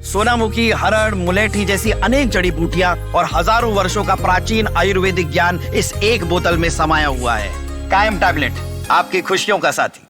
सोनामुखी, हरड़, मुलेठी जैसी अनेक जड़ी बूटियां और हजारों वर्षों का प्राचीन आयुर्वेदिक ज्ञान इस एक बोतल में समाया हुआ है। कायम टैबलेट, आपकी खुशियों का साथी।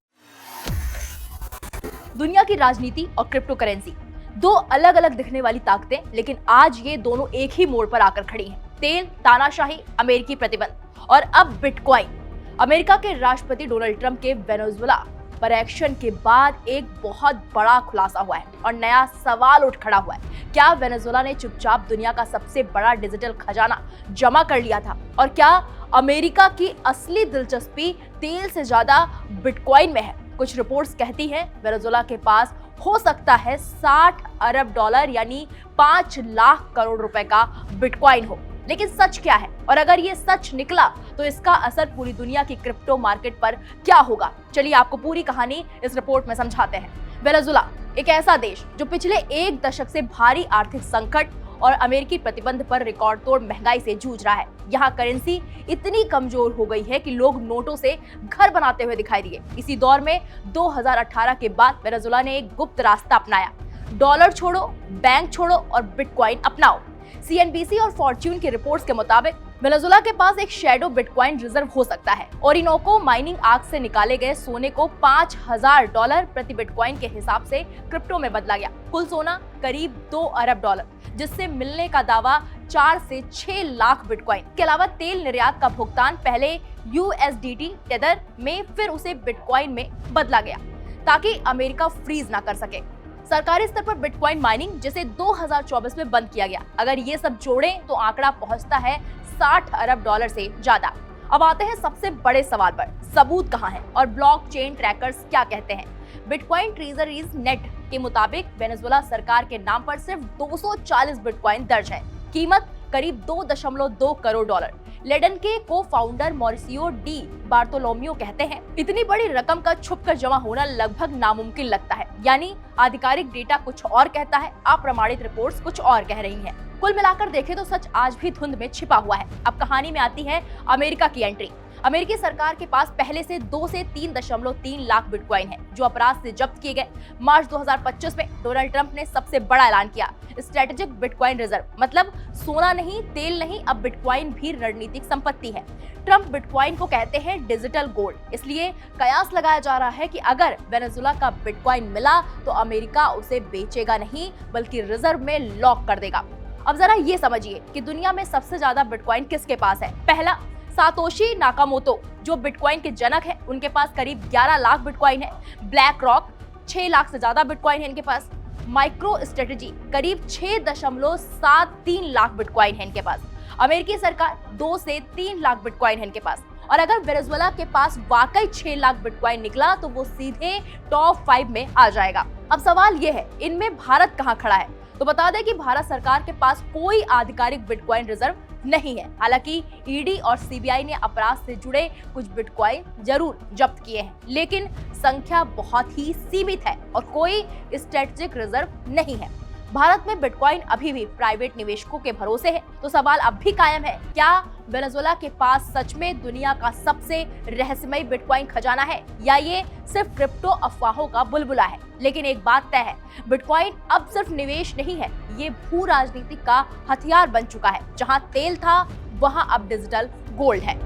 दुनिया की राजनीति और क्रिप्टो करेंसी, दो अलग अलग दिखने वाली ताकतें, लेकिन आज ये दोनों एक ही मोड़ पर आकर खड़ी हैं। तेल, तानाशाही, अमेरिकी प्रतिबंध और अब बिटकॉइन। अमेरिका के राष्ट्रपति डोनाल्ड ट्रंप के वेनेजुएला पर एक्शन के बाद एक बहुत बड़ा खुलासा हुआ है और नया सवाल उठ खड़ा हुआ है। क्या वेनेजुएला ने चुपचाप दुनिया का सबसे बड़ा डिजिटल खजाना जमा कर लिया था? और क्या अमेरिका की असली दिलचस्पी तेल से ज्यादा बिटकॉइन में है? कुछ रिपोर्ट्स कहती हैं वेनेजुएला के पास हो सकता है 60 अरब डॉलर यानी 5 लाख करोड़ रुपए का बिटकॉइन हो। लेकिन सच क्या है, और अगर ये सच निकला तो इसका असर पूरी दुनिया की क्रिप्टो मार्केट पर क्या होगा? चलिए आपको पूरी कहानी इस रिपोर्ट में समझाते हैं। वेनेजुएला एक ऐसा देश जो पिछले एक दशक से भारी आर्थिक संकट और अमेरिकी प्रतिबंध पर रिकॉर्ड तोड़ महंगाई से जूझ रहा है। यहाँ करेंसी इतनी कमजोर हो गई है कि लोग नोटों से घर बनाते हुए दिखाई दिए। इसी दौर में 2018 के बाद वेनेजुएला ने एक गुप्त रास्ता अपनाया। डॉलर छोड़ो, बैंक छोड़ो और बिटकॉइन अपनाओ। सीएनबीसी और फॉर्च्यून की रिपोर्ट्स के मुताबिक वेनेजुएला के पास एक शैडो बिटकॉइन रिजर्व हो सकता है। ओरिनोको माइनिंग आग से निकाले गए सोने को $5000 प्रति बिटकॉइन के हिसाब से क्रिप्टो में बदला गया। कुल सोना करीब 2 अरब डॉलर, जिससे मिलने का दावा 4 से 6 लाख बिटकॉइन। के अलावा तेल निर्यात का भुगतान पहले USDT टेदर में, फिर उसे बिटकॉइन में बदला गया ताकि अमेरिका फ्रीज ना कर सके। सरकारी स्तर पर बिटकॉइन माइनिंग जिसे 2024 में बंद किया गया, अगर ये सब जोड़ें तो आंकड़ा पहुंचता है 60 अरब डॉलर से ज्यादा। अब आते हैं सबसे बड़े सवाल पर, सबूत कहां है और ब्लॉकचेन ट्रैकर्स क्या कहते हैं? बिटकॉइन ट्रेजरीज नेट के मुताबिक वेनेजुएला सरकार के नाम पर सिर्फ 240 बिटकॉइन दर्ज है। कीमत करीब 2.2 करोड़ डॉलर। लेडन के को फाउंडर मॉरिसियो डी बार्टोलोमियो कहते हैं, इतनी बड़ी रकम का छुपकर जमा होना लगभग नामुमकिन लगता है। यानी आधिकारिक डेटा कुछ और कहता है, अप्रमाणित रिपोर्ट्स कुछ और कह रही हैं। कुल मिलाकर देखें तो सच आज भी धुंध में छिपा हुआ है। अब कहानी में आती है अमेरिका की एंट्री। अमेरिकी सरकार के पास पहले से 2 से 3.3 लाख बिटकॉइन है, जो अपराध से जब्त किए गए। मार्च 2025 में डोनाल्ड ट्रंप ने सबसे बड़ा ऐलान किया, स्ट्रेटेजिक बिटकॉइन रिजर्व, मतलब सोना नहीं, तेल नहीं, अब बिटकॉइन भी रणनीतिक संपत्ति है। ट्रंप बिटकॉइन को कहते हैं डिजिटल गोल्ड, इसलिए कयास लगाया जा रहा है कि अगर वेनेजुएला का बिटकॉइन मिला तो अमेरिका उसे बेचेगा नहीं बल्कि रिजर्व में लॉक कर देगा। अब जरा ये समझिए कि दुनिया में सबसे ज्यादा बिटकॉइन किसके पास है। पहला, सातोशी नाकामोतो जो बिटकॉइन के जनक हैं, उनके पास करीब 11 लाख बिटकॉइन है। ब्लैक रॉक 6 लाख से ज्यादा बिटकॉइन है इनके पास। माइक्रो स्ट्रेटेजी करीब 6.73 लाख बिटकॉइन है इनके पास। अमेरिकी सरकार 2 से 3 लाख बिटकॉइन है इनके पास। और अगर वेनेजुएला के पास वाकई 6 लाख बिटकॉइन निकला तो वो सीधे टॉप 5 में आ जाएगा। अब सवाल ये है, इनमें भारत कहाँ खड़ा है? तो बता दें कि भारत सरकार के पास कोई आधिकारिक बिटकॉइन रिजर्व नहीं है। हालांकि ईडी और सीबीआई ने अपराध से जुड़े कुछ बिटकॉइन जरूर जब्त किए हैं, लेकिन संख्या बहुत ही सीमित है और कोई स्ट्रेटेजिक रिजर्व नहीं है। भारत में बिटकॉइन अभी भी प्राइवेट निवेशकों के भरोसे है। तो सवाल अब भी कायम है, क्या वेनेजुएला के पास सच में दुनिया का सबसे रहस्यमयी बिटकॉइन खजाना है या ये सिर्फ क्रिप्टो अफवाहों का बुलबुला है? लेकिन एक बात तय है, बिटकॉइन अब सिर्फ निवेश नहीं है, ये भू राजनीति का हथियार बन चुका है। जहां तेल था वहां अब डिजिटल गोल्ड है।